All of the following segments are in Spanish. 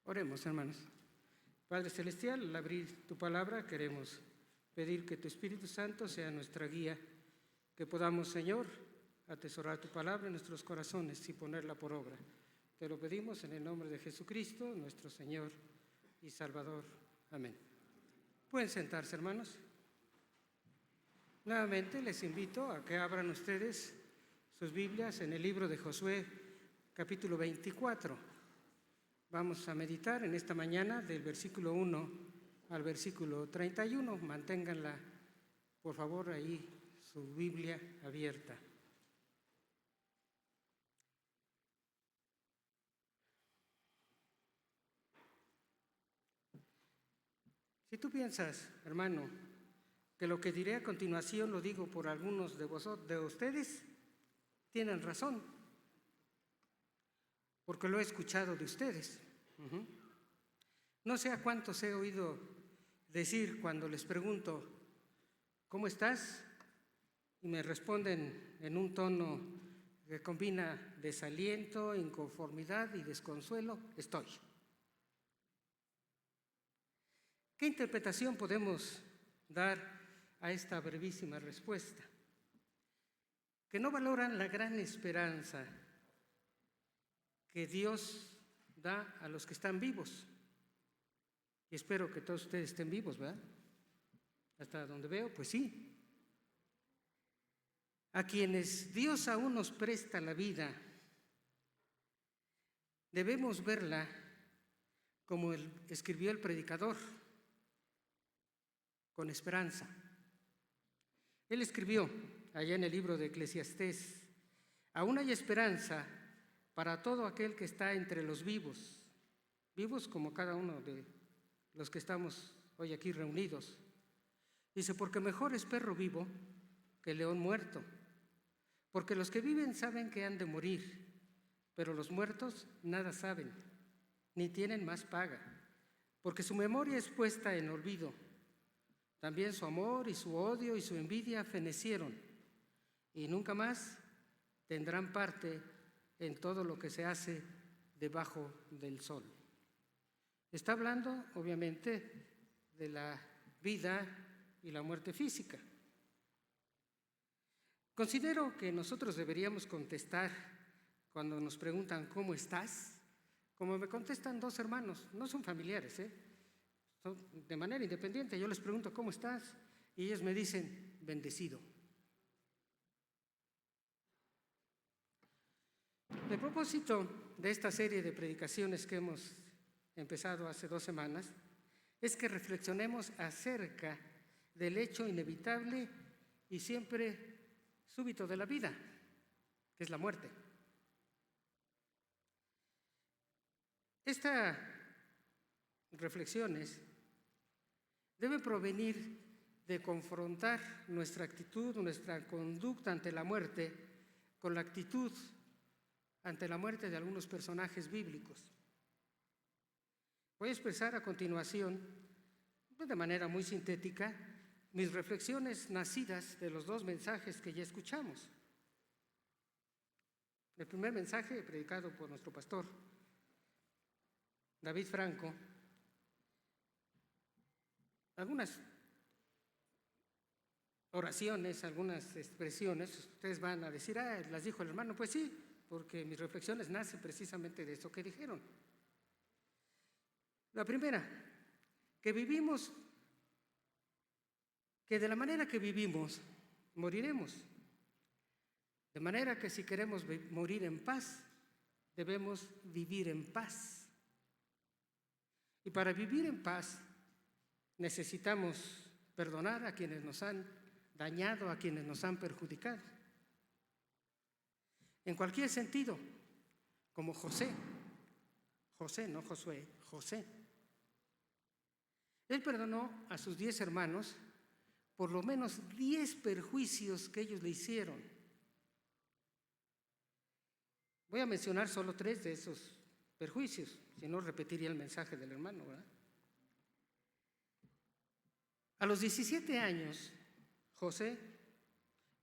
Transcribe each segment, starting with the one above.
Oremos, hermanos. Padre Celestial, al abrir tu palabra queremos pedir que tu Espíritu Santo sea nuestra guía, que podamos, Señor, atesorar tu palabra en nuestros corazones y ponerla por obra. Te lo pedimos en el nombre de Jesucristo, nuestro Señor y Salvador. Amén. Pueden sentarse, hermanos. Nuevamente les invito a que abran ustedes sus Biblias en el libro de Josué, capítulo 24. Vamos a meditar en esta mañana del versículo 1 al versículo 31. Manténganla, por favor, ahí su Biblia abierta. Si tú piensas, hermano, que lo que diré a continuación lo digo por algunos de ustedes, tienen razón, porque lo he escuchado de ustedes. No sé a cuántos he oído decir cuando les pregunto, ¿cómo estás? Y me responden en un tono que combina desaliento, inconformidad y desconsuelo, estoy. ¿Qué interpretación podemos dar a esta brevísima respuesta? Que no valoran la gran esperanza que Dios da a los que están vivos. Y espero que todos ustedes estén vivos, ¿verdad? Hasta donde veo, pues sí. A quienes Dios aún nos presta la vida, debemos verla como escribió el predicador, con esperanza. Él escribió allá en el libro de Eclesiastés: aún hay esperanza para todo aquel que está entre los vivos, vivos como cada uno de los que estamos hoy aquí reunidos. Dice, porque mejor es perro vivo que león muerto, porque los que viven saben que han de morir, pero los muertos nada saben, ni tienen más paga, porque su memoria es puesta en olvido. También su amor y su odio y su envidia fenecieron, y nunca más tendrán parte en todo lo que se hace debajo del sol. Está hablando, obviamente, de la vida y la muerte física. Considero que nosotros deberíamos contestar cuando nos preguntan ¿cómo estás? Como me contestan dos hermanos, no son familiares, son de manera independiente. Yo les pregunto ¿cómo estás? Y ellos me dicen bendecido. El propósito de esta serie de predicaciones que hemos empezado hace 2 semanas es que reflexionemos acerca del hecho inevitable y siempre súbito de la vida, que es la muerte. Estas reflexiones deben provenir de confrontar nuestra actitud, nuestra conducta ante la muerte con la actitud ante la muerte de algunos personajes bíblicos. Voy a expresar a continuación, de manera muy sintética, mis reflexiones nacidas de los 2 mensajes que ya escuchamos. El primer mensaje, predicado por nuestro pastor David Franco, algunas oraciones, algunas expresiones, ustedes van a decir, las dijo el hermano, pues sí, porque mis reflexiones nacen precisamente de eso que dijeron. La primera, que de la manera que vivimos, moriremos. De manera que si queremos morir en paz, debemos vivir en paz. Y para vivir en paz, necesitamos perdonar a quienes nos han dañado, a quienes nos han perjudicado. En cualquier sentido, como José, no Josué, José. Él perdonó a sus 10 hermanos por lo menos 10 perjuicios que ellos le hicieron. Voy a mencionar solo 3 de esos perjuicios, si no repetiría el mensaje del hermano, ¿verdad? A los 17 años, José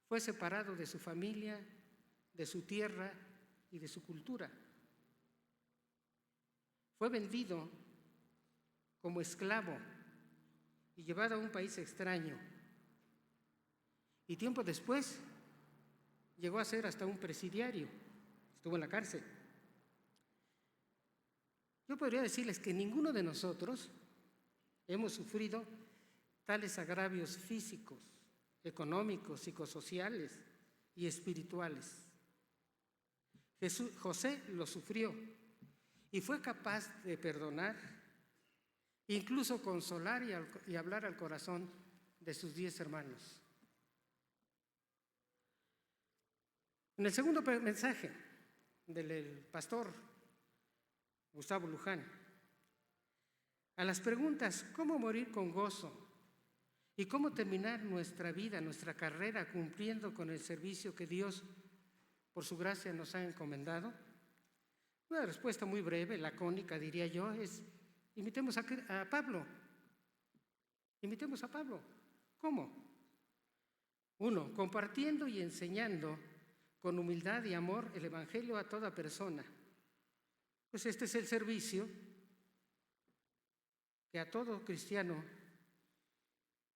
fue separado de su familia, de su tierra y de su cultura. Fue vendido como esclavo y llevado a un país extraño. Y tiempo después llegó a ser hasta un presidiario. Estuvo en la cárcel. Yo podría decirles que ninguno de nosotros hemos sufrido tales agravios físicos, económicos, psicosociales y espirituales. José lo sufrió y fue capaz de perdonar, incluso consolar y hablar al corazón de sus 10 hermanos. En el segundo mensaje del pastor Gustavo Luján, a las preguntas ¿cómo morir con gozo? ¿Y cómo terminar nuestra vida, nuestra carrera cumpliendo con el servicio que Dios, por su gracia, nos ha encomendado? Una respuesta muy breve, lacónica, diría yo, es imitemos a Pablo. Imitemos a Pablo. ¿Cómo? 1, compartiendo y enseñando con humildad y amor el Evangelio a toda persona. Pues este es el servicio que a todo cristiano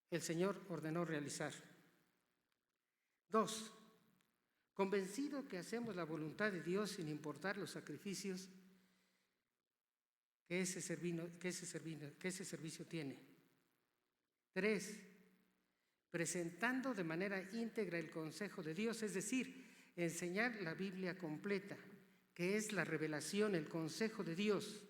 el Señor ordenó realizar. 2, convencido que hacemos la voluntad de Dios sin importar los sacrificios que ese servicio tiene. 3, presentando de manera íntegra el consejo de Dios, es decir, enseñar la Biblia completa, que es la revelación, el consejo de Dios.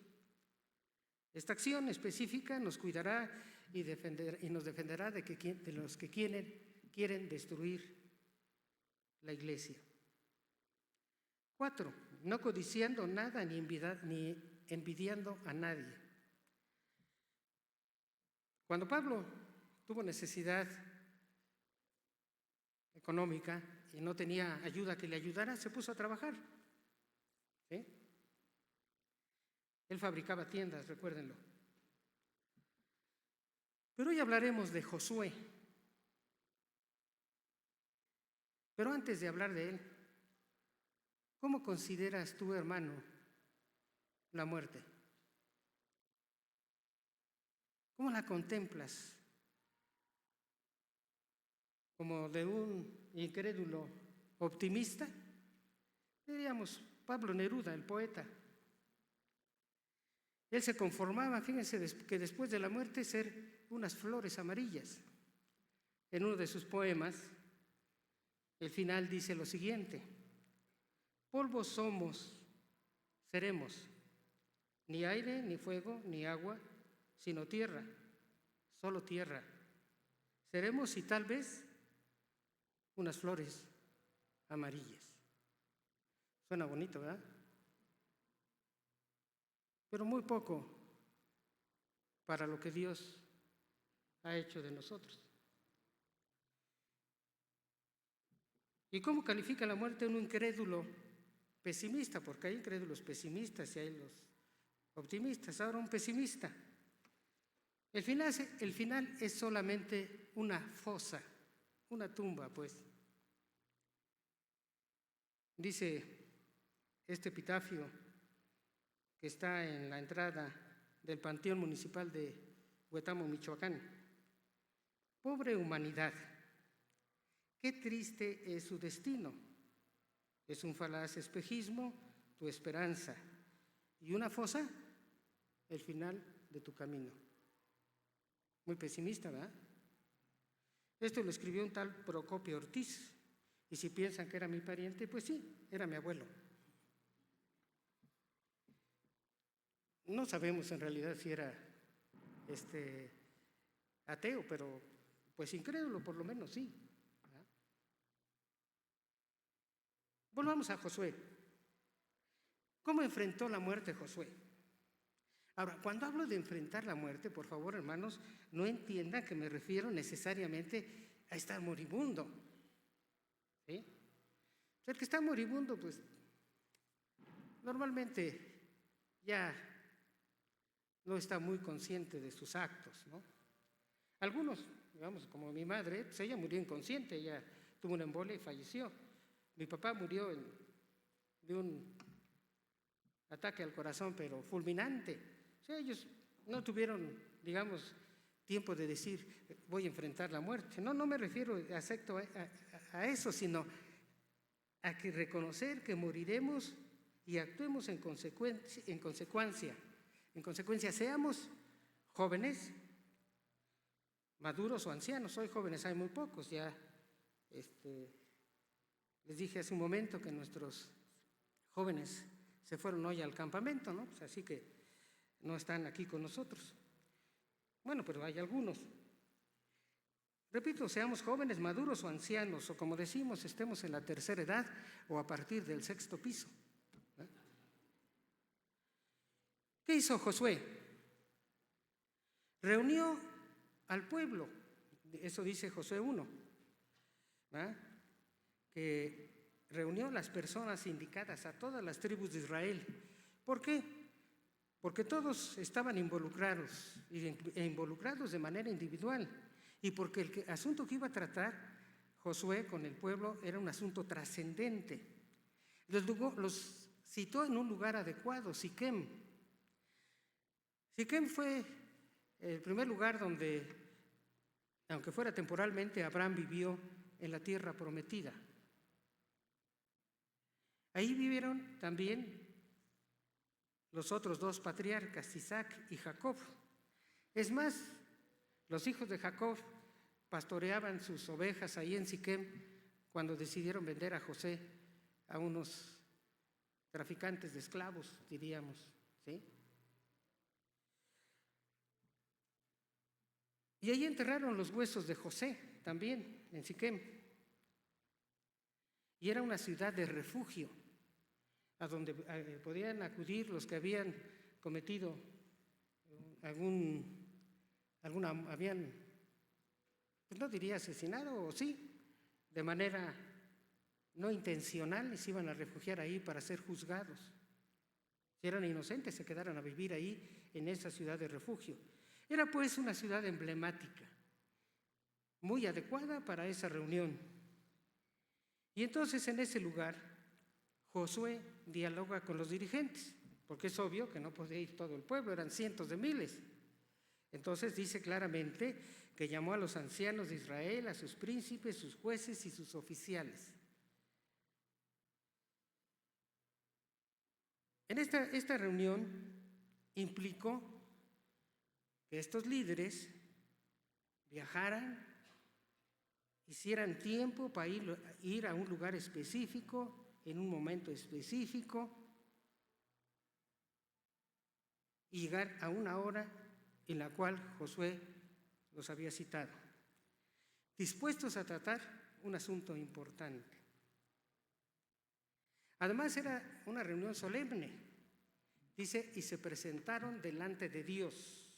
Esta acción específica nos cuidará y nos defenderá de los que quieren destruir la iglesia. 4, no codiciando nada ni envidiando a nadie. Cuando Pablo tuvo necesidad económica y no tenía ayuda que le ayudara, se puso a trabajar. ¿Sí? Él fabricaba tiendas, recuérdenlo. Pero hoy hablaremos de Josué. Pero antes de hablar de él, ¿cómo consideras tú, hermano, la muerte? ¿Cómo la contemplas? ¿Como de un incrédulo optimista? Diríamos Pablo Neruda, el poeta. Él se conformaba, fíjense, que después de la muerte ser unas flores amarillas. En uno de sus poemas, el final dice lo siguiente: polvo somos, seremos, ni aire, ni fuego, ni agua, sino tierra, solo tierra. Seremos y tal vez unas flores amarillas. Suena bonito, ¿verdad? Pero muy poco para lo que Dios ha hecho de nosotros. ¿Y cómo califica la muerte un incrédulo pesimista? Porque hay incrédulos pesimistas y hay los optimistas. Ahora un pesimista. El final es solamente una fosa, una tumba, pues. Dice este epitafio que está en la entrada del Panteón Municipal de Huetamo, Michoacán: pobre humanidad, qué triste es su destino. Es un falaz espejismo tu esperanza y una fosa el final de tu camino. Muy pesimista, ¿verdad? Esto lo escribió un tal Procopio Ortiz, y si piensan que era mi pariente, pues sí, era mi abuelo. No sabemos en realidad si era ateo, pero pues incrédulo por lo menos sí. ¿Verdad? Volvamos a Josué. ¿Cómo enfrentó la muerte Josué? Ahora, cuando hablo de enfrentar la muerte, por favor, hermanos, no entiendan que me refiero necesariamente a estar moribundo. ¿Sí? O sea, el que está moribundo, pues, normalmente ya no está muy consciente de sus actos, ¿no? Algunos, digamos, como mi madre, pues ella murió inconsciente, ella tuvo una embolia y falleció. Mi papá murió de un ataque al corazón, pero fulminante. O sea, ellos no tuvieron, digamos, tiempo de decir, voy a enfrentar la muerte. No, no me refiero a eso, sino a que reconocer que moriremos y actuemos en consecuencia. En consecuencia, seamos jóvenes, maduros o ancianos. Hoy jóvenes hay muy pocos, ya les dije hace un momento que nuestros jóvenes se fueron hoy al campamento, ¿no? Pues así que no están aquí con nosotros. Bueno, pero hay algunos. Repito, seamos jóvenes, maduros o ancianos, o como decimos, estemos en la tercera edad o a partir del sexto piso. ¿Qué hizo Josué? Reunió al pueblo, eso dice Josué 1, que reunió a las personas indicadas, a todas las tribus de Israel. ¿Por qué? Porque todos estaban involucrados, e involucrados de manera individual, y porque el asunto que iba a tratar Josué con el pueblo era un asunto trascendente. Los citó en un lugar adecuado, Siquem. Siquem fue el primer lugar donde, aunque fuera temporalmente, Abraham vivió en la tierra prometida. Ahí vivieron también los otros dos patriarcas, Isaac y Jacob. Es más, los hijos de Jacob pastoreaban sus ovejas ahí en Siquem cuando decidieron vender a José a unos traficantes de esclavos, diríamos, ¿sí? Y ahí enterraron los huesos de José también, en Siquem. Y era una ciudad de refugio, a donde podían acudir los que habían cometido habían, pues no diría asesinado, o sí, de manera no intencional, y se iban a refugiar ahí para ser juzgados. Si eran inocentes, se quedaron a vivir ahí en esa ciudad de refugio. Era pues una ciudad emblemática, muy adecuada para esa reunión. Y entonces en ese lugar Josué dialoga con los dirigentes, porque es obvio que no podía ir todo el pueblo, eran cientos de miles. Entonces dice claramente que llamó a los ancianos de Israel, a sus príncipes, sus jueces y sus oficiales. En esta reunión implicó que estos líderes viajaran, hicieran tiempo para ir a un lugar específico, en un momento específico, y llegar a una hora en la cual Josué los había citado, dispuestos a tratar un asunto importante. Además era una reunión solemne, dice, y se presentaron delante de Dios.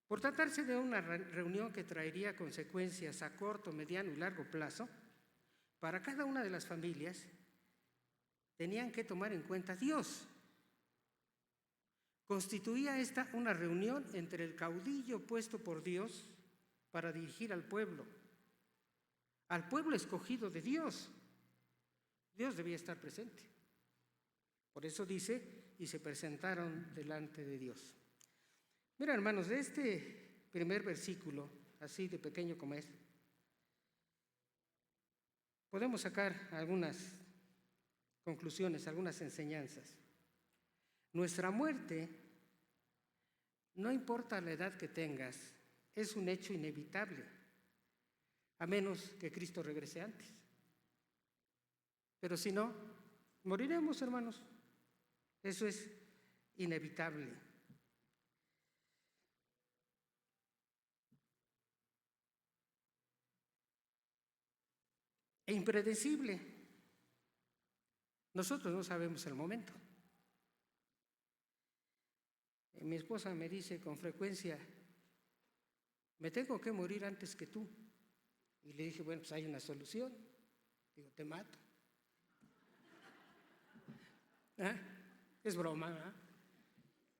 Por tratarse de una reunión que traería consecuencias a corto, mediano y largo plazo, para cada una de las familias tenían que tomar en cuenta a Dios. Constituía esta una reunión entre el caudillo puesto por Dios para dirigir al pueblo escogido de Dios. Dios debía estar presente. Por eso dice, y se presentaron delante de Dios. Mira, hermanos, de este primer versículo, así de pequeño como es, podemos sacar algunas conclusiones, algunas enseñanzas. Nuestra muerte, no importa la edad que tengas, es un hecho inevitable, a menos que Cristo regrese antes. Pero si no, moriremos, hermanos. Eso es inevitable. E impredecible. Nosotros no sabemos el momento. Mi esposa me dice con frecuencia, me tengo que morir antes que tú. Y le dije, bueno, pues hay una solución. Digo, te mato. ¿Ah? Es broma, ¿ah?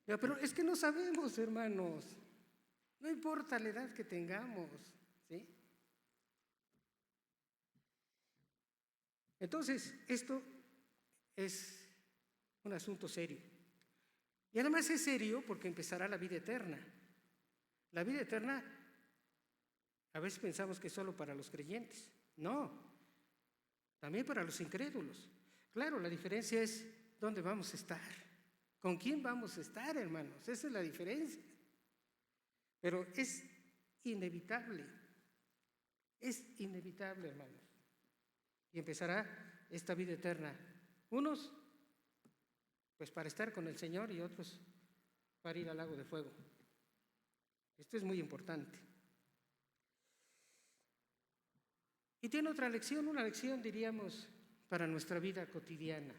Pero es que no sabemos, hermanos. No importa la edad que tengamos, ¿sí? Entonces, esto es un asunto serio. Y además es serio porque empezará la vida eterna. La vida eterna, a veces pensamos que es solo para los creyentes. No, también para los incrédulos. Claro, la diferencia es dónde vamos a estar. ¿Con quién vamos a estar, hermanos? Esa es la diferencia. Pero es inevitable, hermanos. Y empezará esta vida eterna. Unos, pues para estar con el Señor, y otros para ir al lago de fuego. Esto es muy importante. Y tiene otra lección, una lección, diríamos, para nuestra vida cotidiana.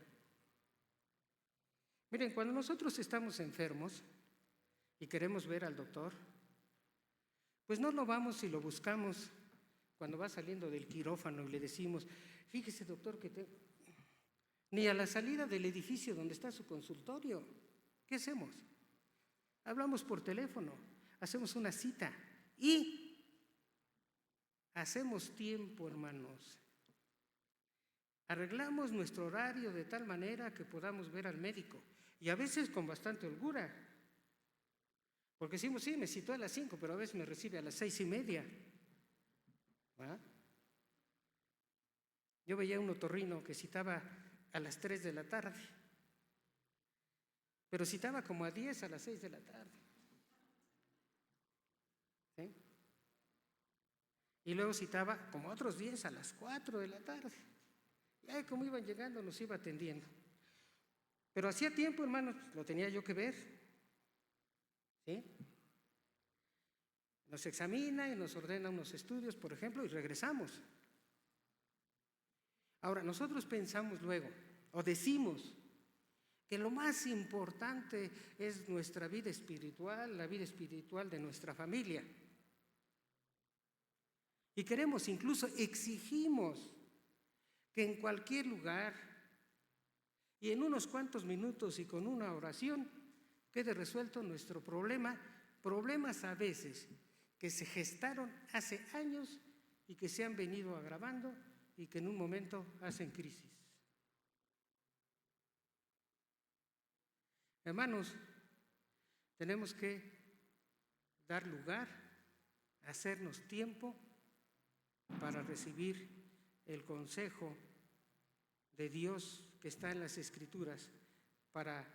Miren, cuando nosotros estamos enfermos y queremos ver al doctor, pues no lo vamos y lo buscamos cuando va saliendo del quirófano y le decimos, fíjese doctor, ni a la salida del edificio donde está su consultorio. ¿Qué hacemos? Hablamos por teléfono, hacemos una cita y hacemos tiempo, hermanos. Arreglamos nuestro horario de tal manera que podamos ver al médico, y a veces con bastante holgura, porque decimos, sí, me citó a las 5, pero a veces me recibe a las 6:30. ¿Ah? Yo veía un otorrino que citaba a las 3 de la tarde, pero citaba como a 10 a las 6 de la tarde. ¿Sí? Y luego citaba como otros 10 a las 4 de la tarde. Y ahí como iban llegando nos iba atendiendo. Pero hacía tiempo, hermanos, lo tenía yo que ver. ¿Sí? Nos examina y nos ordena unos estudios, por ejemplo, y regresamos. Ahora, nosotros pensamos luego, o decimos, que lo más importante es nuestra vida espiritual, la vida espiritual de nuestra familia. Y queremos, incluso exigimos, que en cualquier lugar y en unos cuantos minutos y con una oración quede resuelto nuestro problema, problemas a veces que se gestaron hace años y que se han venido agravando y que en un momento hacen crisis. Hermanos, tenemos que dar lugar, hacernos tiempo para recibir el consejo de Dios que está en las Escrituras para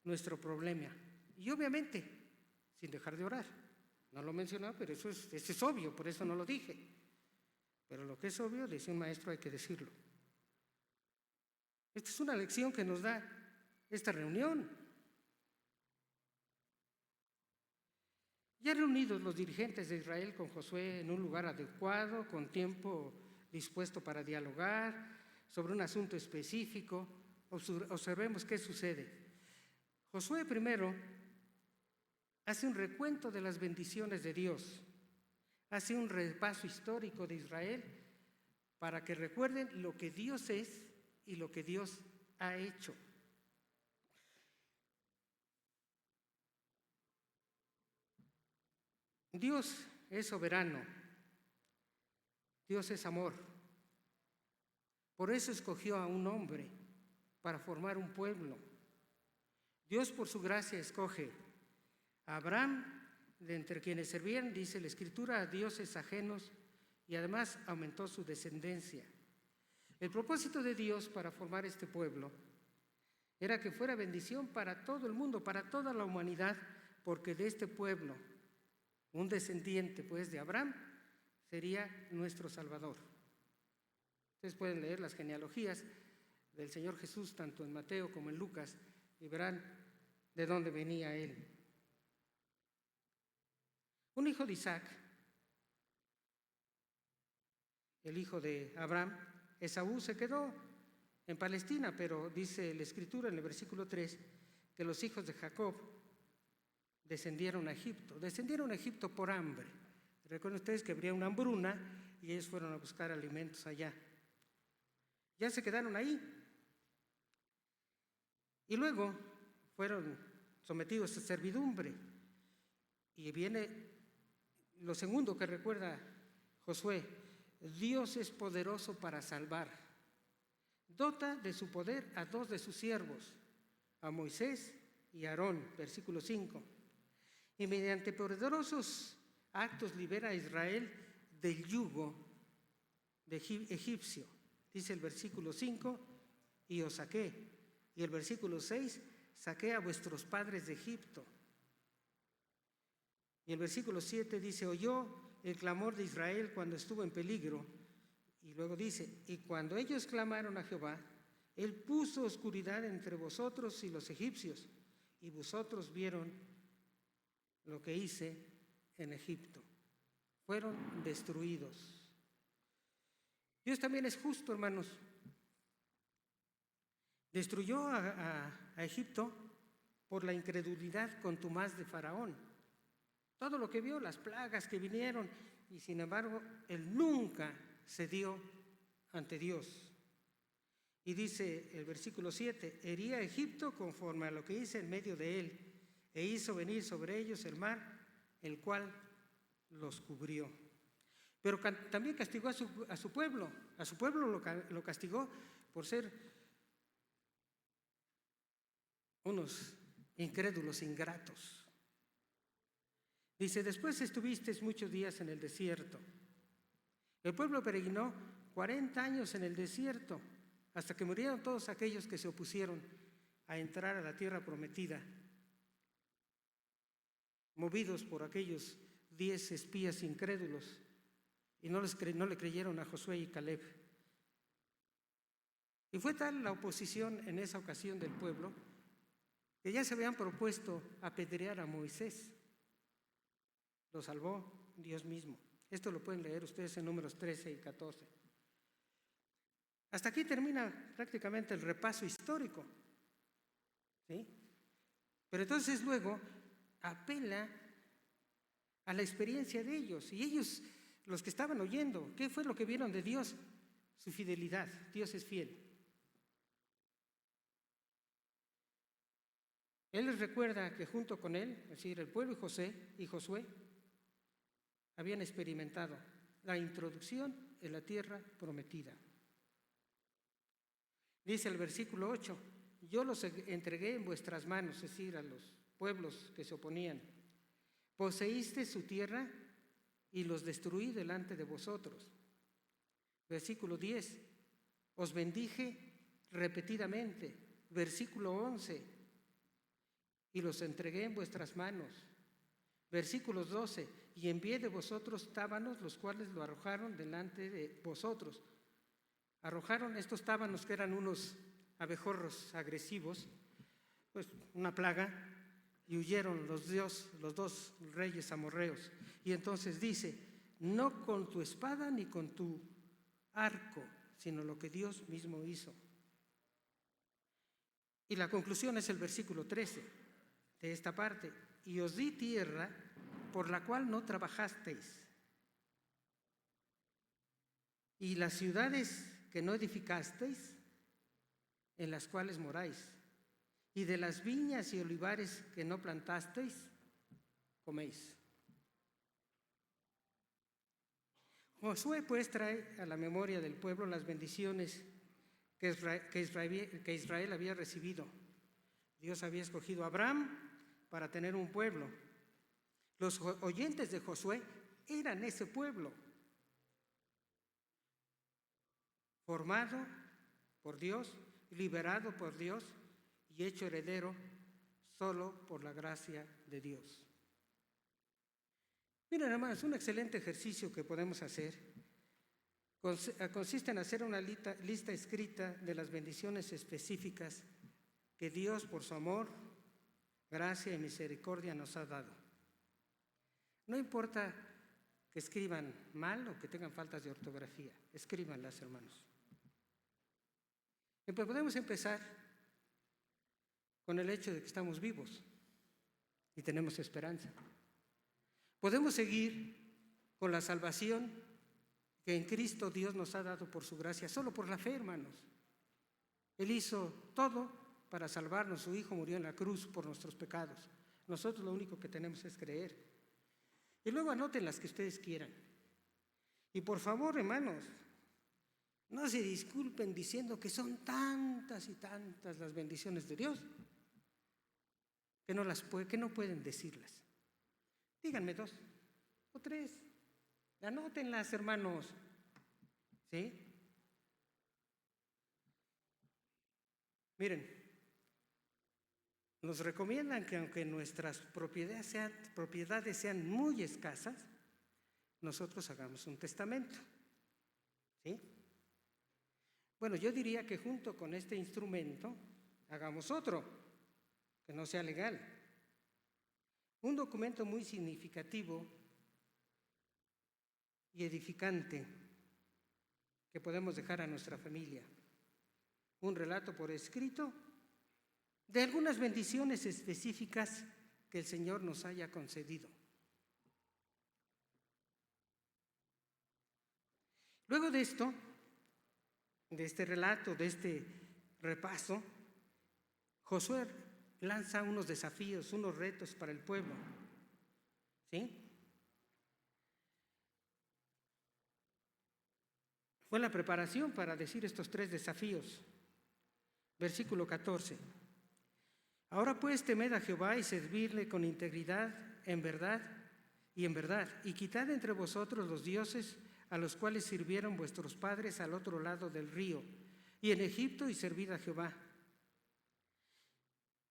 nuestro problema. Y obviamente, sin dejar de orar. No lo he mencionado, pero eso es obvio, por eso no lo dije. Pero lo que es obvio, decía un maestro, hay que decirlo. Esta es una lección que nos da esta reunión. Ya reunidos los dirigentes de Israel con Josué en un lugar adecuado, con tiempo dispuesto para dialogar sobre un asunto específico, observemos qué sucede. Josué primero hace un recuento de las bendiciones de Dios, hace un repaso histórico de Israel para que recuerden lo que Dios es y lo que Dios ha hecho. Dios es soberano, Dios es amor. Por eso escogió a un hombre para formar un pueblo. Dios por su gracia escoge a Abraham, de entre quienes servían, dice la Escritura, a dioses ajenos, y además aumentó su descendencia. El propósito de Dios para formar este pueblo era que fuera bendición para todo el mundo, para toda la humanidad, porque de este pueblo, un descendiente pues de Abraham, sería nuestro Salvador. Ustedes pueden leer las genealogías del Señor Jesús, tanto en Mateo como en Lucas, y verán de dónde venía Él. Un hijo de Isaac, el hijo de Abraham, Esaú, se quedó en Palestina, pero dice la Escritura en el versículo 3 que los hijos de Jacob descendieron a Egipto por hambre. Recuerden ustedes que habría una hambruna y ellos fueron a buscar alimentos allá. Ya se quedaron ahí. Y luego fueron sometidos a servidumbre. Y viene lo segundo que recuerda Josué: Dios es poderoso para salvar. dota de su poder a 2 de sus siervos, a Moisés y a Aarón, versículo 5. Y mediante poderosos actos libera a Israel del yugo de egipcio. Dice el versículo 5, y os saqué. Y el versículo 6, saqué a vuestros padres de Egipto. Y el versículo 7 dice, oyó el clamor de Israel cuando estuvo en peligro. Y luego dice, y cuando ellos clamaron a Jehová, él puso oscuridad entre vosotros y los egipcios, y vosotros vieron lo que hice en Egipto. Fueron destruidos. Dios también es justo, hermanos. Destruyó a Egipto por la incredulidad contumaz de Faraón. Todo lo que vio, las plagas que vinieron, y sin embargo, él nunca cedió ante Dios. Y dice el versículo 7, hería a Egipto conforme a lo que hice en medio de él, e hizo venir sobre ellos el mar, el cual los cubrió. Pero también castigó a su pueblo. A su pueblo lo castigó por ser unos incrédulos ingratos. Dice, después estuvisteis muchos días en el desierto. El pueblo peregrinó 40 años en el desierto, hasta que murieron todos aquellos que se opusieron a entrar a la tierra prometida, movidos por aquellos 10 espías incrédulos, y no le creyeron a Josué y Caleb. Y fue tal la oposición en esa ocasión del pueblo, que ya se habían propuesto apedrear a Moisés. Lo salvó Dios mismo. Esto lo pueden leer ustedes en Números 13 y 14. Hasta aquí termina prácticamente el repaso histórico, ¿sí? Pero entonces luego apela a la experiencia de ellos. Y ellos, los que estaban oyendo, ¿qué fue lo que vieron de Dios? Su fidelidad. Dios es fiel. Él les recuerda que junto con él, es decir, el pueblo y Josué, habían experimentado la introducción en la tierra prometida. Dice el versículo 8, yo los entregué en vuestras manos, es decir, a los pueblos que se oponían. Poseíste su tierra y los destruí delante de vosotros. Versículo 10, os bendije repetidamente. Versículo 11, y los entregué en vuestras manos. Versículos 12, y envié de vosotros tábanos, los cuales lo arrojaron delante de vosotros. Arrojaron estos tábanos, que eran unos abejorros agresivos, pues una plaga, y huyeron los 2 reyes amorreos. Y entonces dice, no con tu espada ni con tu arco, sino lo que Dios mismo hizo. Y la conclusión es el versículo 13 de esta parte, y os di tierra por la cual no trabajasteis, y las ciudades que no edificasteis, en las cuales moráis, y de las viñas y olivares que no plantasteis, coméis. Josué pues trae a la memoria del pueblo las bendiciones que Israel había recibido. Dios había escogido a Abraham para tener un pueblo. Los oyentes de Josué eran ese pueblo, formado por Dios, liberado por Dios y hecho heredero solo por la gracia de Dios. Miren, hermanos, un excelente ejercicio que podemos hacer consiste en hacer una lista escrita de las bendiciones específicas que Dios, por su amor, gracia y misericordia, nos ha dado. No importa que escriban mal o que tengan faltas de ortografía, escríbanlas, hermanos. Pero podemos empezar con el hecho de que estamos vivos y tenemos esperanza. Podemos seguir con la salvación que en Cristo Dios nos ha dado por su gracia, solo por la fe, hermanos. Él hizo todo para salvarnos, su Hijo murió en la cruz por nuestros pecados. Nosotros lo único que tenemos es creer. Y luego anoten las que ustedes quieran. Y por favor, hermanos, No se disculpen diciendo que son tantas y tantas las bendiciones de Dios que no pueden decirlas. Díganme 2 o 3. Anótenlas, hermanos. ¿Sí? Miren, nos recomiendan que aunque nuestras propiedades sean muy escasas, nosotros hagamos un testamento. ¿Sí? Bueno, yo diría que junto con este instrumento hagamos otro, que no sea legal. Un documento muy significativo y edificante que podemos dejar a nuestra familia. Un relato por escrito de algunas bendiciones específicas que el Señor nos haya concedido. Luego de esto, de este relato, de este repaso, Josué lanza unos desafíos, unos retos para el pueblo. ¿Sí? Fue la preparación para decir estos 3 desafíos. Versículo 14. Ahora pues temed a Jehová y servirle con integridad, en verdad, y quitad entre vosotros los dioses a los cuales sirvieron vuestros padres al otro lado del río, y en Egipto, y servid a Jehová.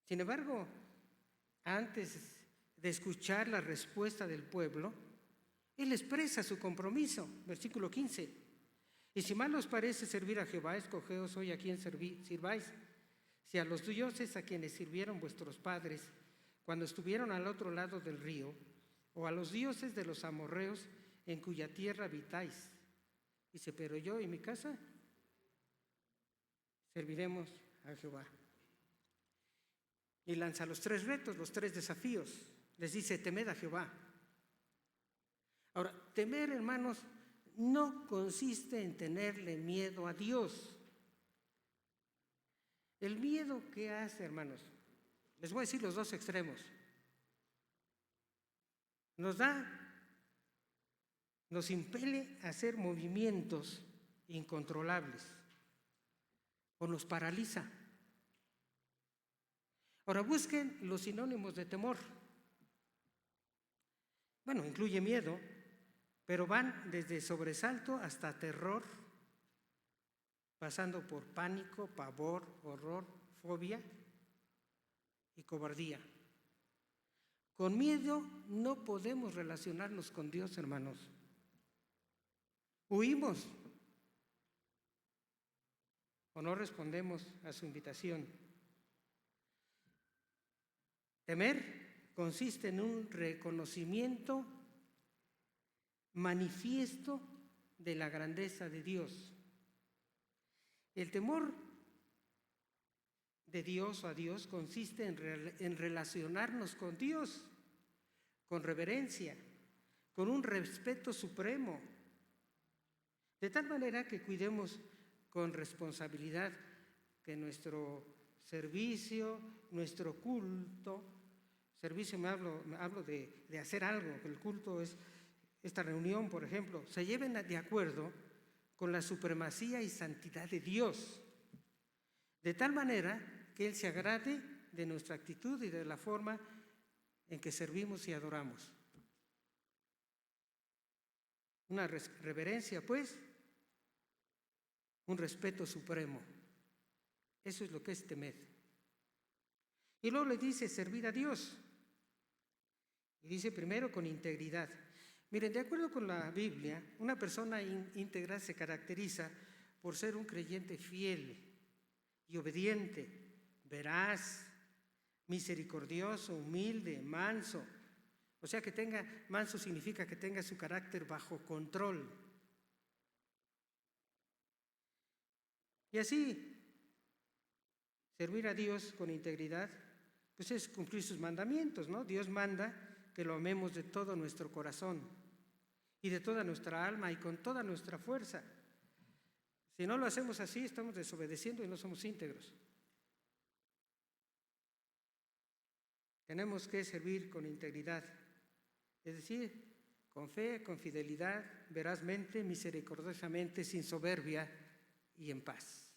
Sin embargo, antes de escuchar la respuesta del pueblo, él expresa su compromiso, versículo 15. Y si mal os parece servir a Jehová, escogeos hoy a quién sirváis, si a los dioses a quienes sirvieron vuestros padres cuando estuvieron al otro lado del río, o a los dioses de los amorreos en cuya tierra habitáis. Dice, pero yo y mi casa serviremos a Jehová. Y lanza los 3 retos, los 3 desafíos. Les dice, temed a Jehová. Ahora, temer, hermanos, no consiste en tenerle miedo a Dios. El miedo, ¿qué hace, hermanos? Les voy a decir los 2 extremos. Nos impele a hacer movimientos incontrolables o nos paraliza. Ahora busquen los sinónimos de temor. Bueno, incluye miedo, pero van desde sobresalto hasta terror, pasando por pánico, pavor, horror, fobia y cobardía. Con miedo no podemos relacionarnos con Dios, hermanos. Huimos o no respondemos a su invitación. Temer consiste en un reconocimiento manifiesto de la grandeza de Dios. El temor de Dios o a Dios consiste en relacionarnos con Dios, con reverencia, con un respeto supremo, de tal manera que cuidemos con responsabilidad que nuestro servicio, nuestro culto, servicio me hablo de hacer algo, que el culto es esta reunión, por ejemplo, se lleven de acuerdo con la supremacía y santidad de Dios, de tal manera que Él se agrade de nuestra actitud y de la forma en que servimos y adoramos. Una reverencia, pues, un respeto supremo. Eso es lo que es temer. Y luego le dice servir a Dios. Y dice primero con integridad. Miren, de acuerdo con la Biblia, una persona íntegra se caracteriza por ser un creyente fiel y obediente, veraz, misericordioso, humilde, manso. O sea, manso significa que tenga su carácter bajo control. Y así, servir a Dios con integridad, pues es cumplir sus mandamientos, ¿no? Dios manda que lo amemos de todo nuestro corazón y de toda nuestra alma y con toda nuestra fuerza. Si no lo hacemos así, estamos desobedeciendo y no somos íntegros. Tenemos que servir con integridad, es decir, con fe, con fidelidad, verazmente, misericordiosamente, sin soberbia y en paz.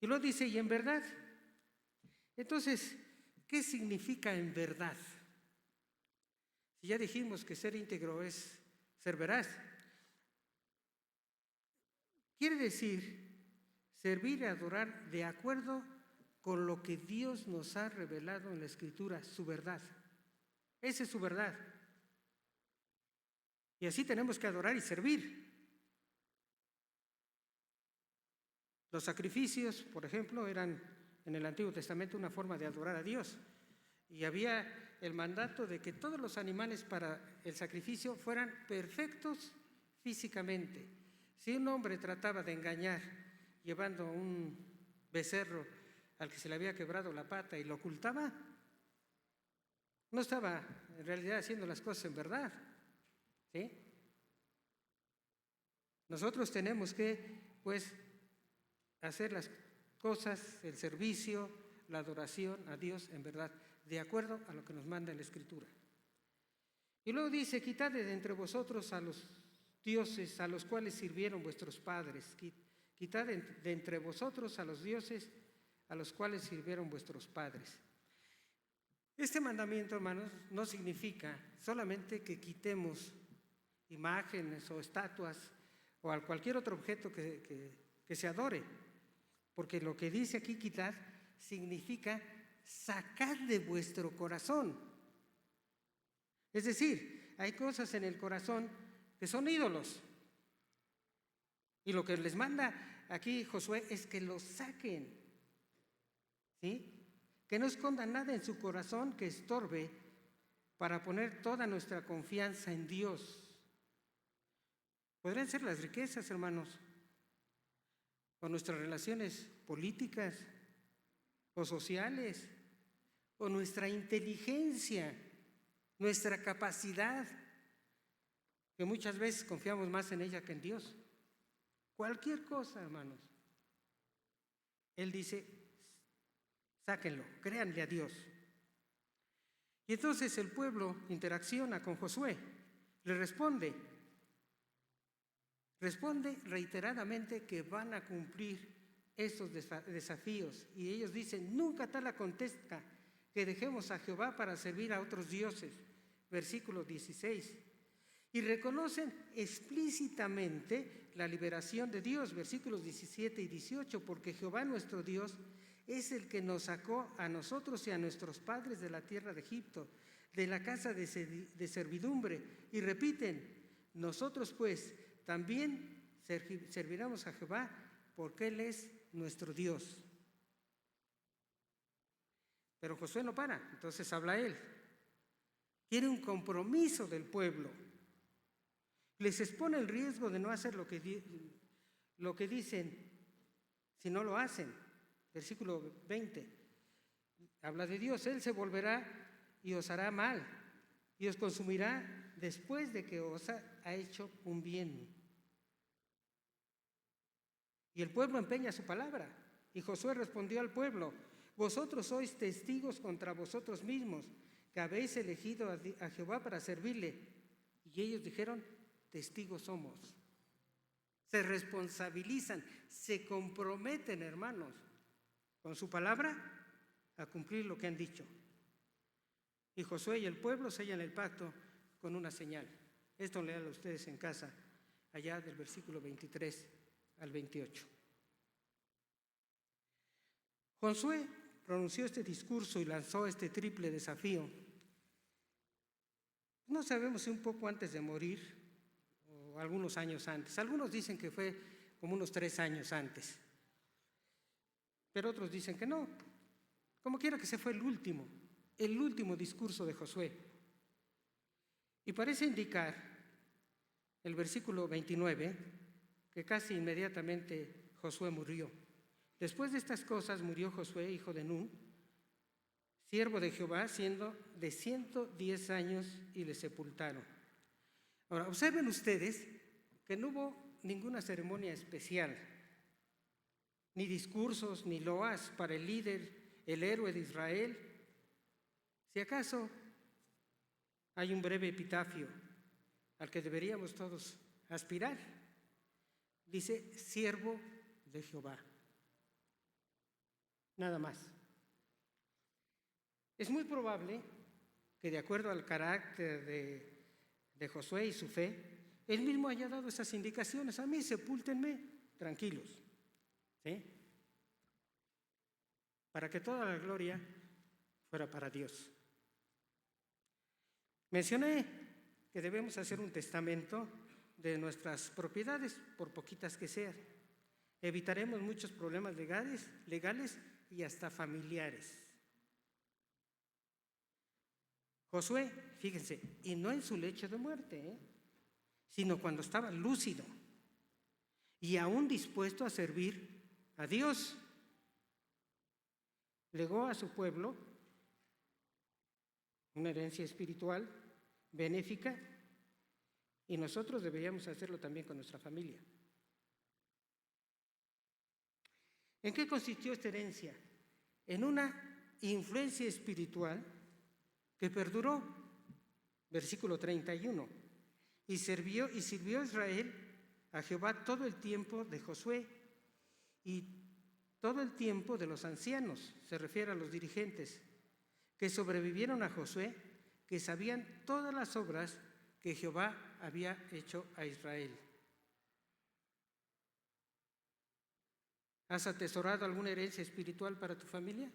Y luego dice, y en verdad. Entonces, ¿qué significa en verdad? Si ya dijimos que ser íntegro es ser veraz, quiere decir servir y adorar de acuerdo con lo que Dios nos ha revelado en la Escritura, su verdad. Esa es su verdad. Y así tenemos que adorar y servir. Los sacrificios, por ejemplo, eran en el Antiguo Testamento una forma de adorar a Dios. Y había el mandato de que todos los animales para el sacrificio fueran perfectos físicamente. Si un hombre trataba de engañar llevando un becerro al que se le había quebrado la pata y lo ocultaba, no estaba en realidad haciendo las cosas en verdad. ¿Sí? Nosotros tenemos que, pues, hacer las cosas, el servicio, la adoración a Dios en verdad, de acuerdo a lo que nos manda la Escritura. Y luego dice, quitad de entre vosotros a los dioses a los cuales sirvieron vuestros padres, quitad de entre vosotros a los dioses a los cuales sirvieron vuestros padres. Este mandamiento, hermanos, no significa solamente que quitemos imágenes o estatuas o a cualquier otro objeto que se adore, porque lo que dice aquí quitar significa sacar de vuestro corazón. Es decir, hay cosas en el corazón que son ídolos. Y lo que les manda aquí Josué es que los saquen. ¿Sí? Que no escondan nada en su corazón que estorbe para poner toda nuestra confianza en Dios. Podrían ser las riquezas, hermanos, o nuestras relaciones políticas o sociales, o nuestra inteligencia, nuestra capacidad, que muchas veces confiamos más en ella que en Dios. Cualquier cosa, hermanos. Él dice, sáquenlo, créanle a Dios. Y entonces el pueblo interacciona con Josué, le responde reiteradamente que van a cumplir estos desafíos. Y ellos dicen, nunca tal acontezca que dejemos a Jehová para servir a otros dioses. Versículo 16. Y reconocen explícitamente la liberación de Dios, versículos 17 y 18, porque Jehová nuestro Dios es el que nos sacó a nosotros y a nuestros padres de la tierra de Egipto, de la casa de servidumbre. Y repiten, nosotros pues también serviremos a Jehová, porque Él es nuestro Dios. Pero Josué no para, entonces habla él. Quiere un compromiso del pueblo. Les expone el riesgo de no hacer lo que dicen si no lo hacen. Versículo 20. Habla de Dios. Él se volverá y os hará mal y os consumirá después de que os ha hecho un bien. Y el pueblo empeña su palabra. Y Josué respondió al pueblo, vosotros sois testigos contra vosotros mismos, que habéis elegido a Jehová para servirle. Y ellos dijeron, testigos somos. Se responsabilizan, se comprometen, hermanos, con su palabra a cumplir lo que han dicho. Y Josué y el pueblo sellan el pacto con una señal. Esto léanlo ustedes en casa, allá del versículo 23 al 28. Josué pronunció este discurso y lanzó este triple desafío. No sabemos si un poco antes de morir o algunos años antes. Algunos dicen que fue como unos 3 años antes, pero otros dicen que no. Como quiera que sea, fue el último discurso de Josué. Y parece indicar el versículo 29 que casi inmediatamente Josué murió. Después de estas cosas murió Josué, hijo de Nun, siervo de Jehová, siendo de 110 años, y le sepultaron. Ahora, observen ustedes que no hubo ninguna ceremonia especial, ni discursos, ni loas para el líder, el héroe de Israel. Si acaso hay un breve epitafio al que deberíamos todos aspirar. dice siervo de Jehová. Nada más. Es muy probable que, de acuerdo al carácter de Josué y su fe, él mismo haya dado esas indicaciones. A mí, sepúltenme tranquilos, ¿sí? Para que toda la gloria fuera para Dios. Mencioné que debemos hacer un testamento de nuestras propiedades, por poquitas que sean. Evitaremos muchos problemas legales y hasta familiares. Josué, fíjense, y no en su lecho de muerte, sino cuando estaba lúcido y aún dispuesto a servir a Dios, legó a su pueblo una herencia espiritual benéfica, y nosotros deberíamos hacerlo también con nuestra familia. ¿En qué consistió esta herencia? En una influencia espiritual que perduró, versículo 31, y sirvió Israel a Jehová todo el tiempo de Josué y todo el tiempo de los ancianos, se refiere a los dirigentes, que sobrevivieron a Josué, que sabían todas las obras que Jehová había hecho a Israel. ¿Has atesorado alguna herencia espiritual para tu familia?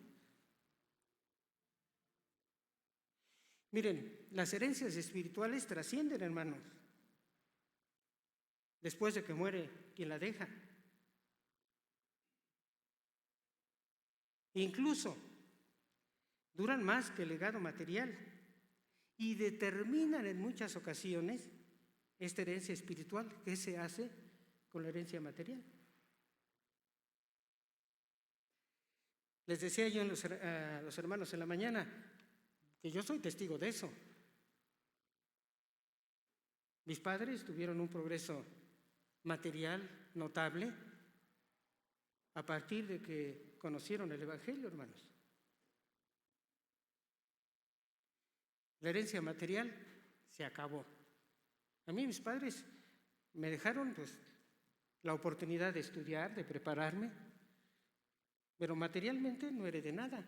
Miren, las herencias espirituales trascienden, hermanos, después de que muere quien la deja. Incluso duran más que el legado material y determinan en muchas ocasiones esta herencia espiritual. ¿Qué se hace con la herencia material? Les decía yo a los hermanos en la mañana que yo soy testigo de eso. Mis padres tuvieron un progreso material notable a partir de que conocieron el Evangelio, hermanos. La herencia material se acabó. A mí mis padres me dejaron la oportunidad de estudiar, de prepararme, pero materialmente no heredé nada.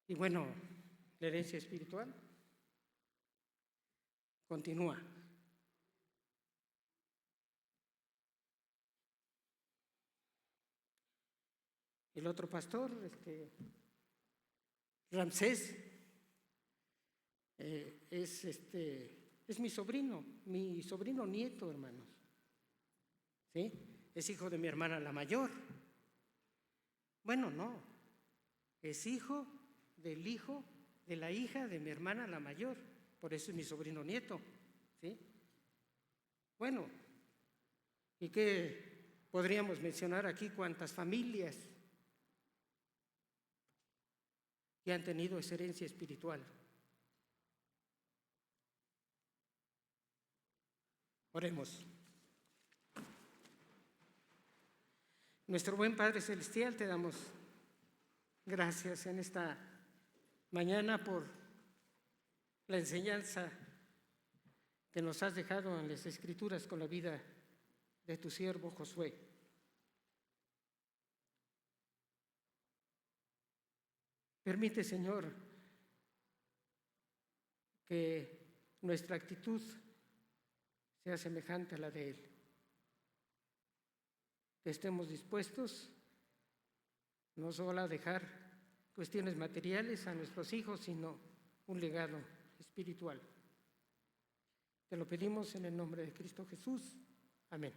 Y bueno, la herencia espiritual continúa. El otro pastor, Ramsés, es mi sobrino nieto, hermanos. ¿Sí? Es hijo de mi hermana la mayor. Bueno, no, es hijo de la hija de mi hermana la mayor, por eso es mi sobrino nieto, ¿sí? Bueno, ¿y qué podríamos mencionar aquí? ¿Cuántas familias que han tenido esa herencia espiritual? Oremos. Nuestro buen Padre Celestial, te damos gracias en esta mañana por la enseñanza que nos has dejado en las Escrituras con la vida de tu siervo Josué. Permite, Señor, que nuestra actitud sea semejante a la de él. Que estemos dispuestos no solo a dejar cuestiones materiales a nuestros hijos, sino un legado espiritual. Te lo pedimos en el nombre de Cristo Jesús. Amén.